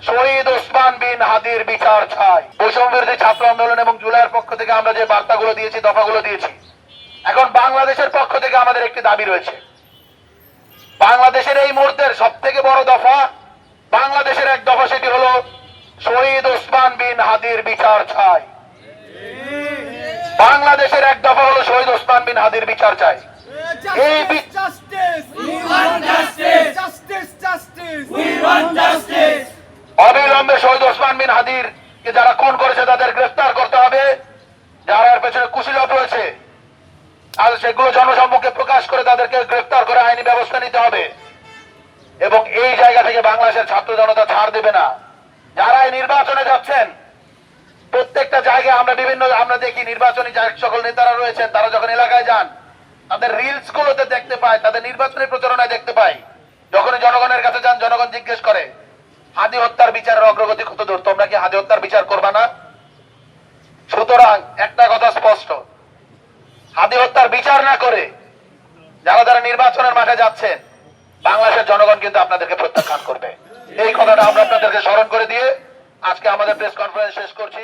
শহীদ ওসমান বিন হাদির বিচার চাই। বৈষম্য বিরোধী ছাত্র আন্দোলন এবং জুলাইয়ের পক্ষ থেকে আমরা যে বার্তাগুলো দিয়েছি, দফাগুলো দিয়েছি, এখন বাংলাদেশের পক্ষ থেকে আমাদের একটি দাবি রয়েছে। বাংলাদেশের এই মুহূর্তের সব থেকে বড় দফা, বাংলাদেশের এক দফা, সেটি হলো শহীদ ওসমান বিন হাদির বিচার চাই। বাংলাদেশের এক দফা হলো শহীদ ওসমান বিন হাদির বিচার চাই। এই অবিলম্বে শহীদ ওসমান বিন হাদির কে যারা খুন করেছে তাদের গ্রেফতার করতে হবে। যারা এর পেছনে কুশীলব রয়েছে আর সেগুলো জনসম্মুখে প্রকাশ করে তাদেরকে গ্রেফতার করে আইনি ব্যবস্থা নিতে হবে। এবং এই জায়গা থেকে বাংলাদেশের ছাত্র জনতা ছাড় দেবে না। যারা এই নির্বাচনে যাচ্ছেন, প্রত্যেকটা জায়গায় আমরা দেখি নির্বাচনী সকল নেতারা রয়েছেন, তারা যখন এলাকায় যান তাদের রিলস গুলোতে দেখতে পাই, তাদের নির্বাচনী প্রচারণায় দেখতে পাই, যখনই জনগণের কাছে যান জনগণ জিজ্ঞেস করে হাদি হত্যার বিচারের অগ্রগতি কত দূর, তোমরা কি হাদি হত্যার বিচার করবা না? সুতরাং একটা কথা স্পষ্ট, হাদি হত্যার বিচার না করে যারা নির্বাচনের মাঠে যাচ্ছেন, বাংলাদেশের জনগণ কিন্তু আপনাদেরকে প্রত্যাখ্যান করবে। এই কথাটা আমরা আপনাদেরকে স্মরণ করে দিয়ে আজকে আমাদের প্রেস কনফারেন্স শেষ করছি।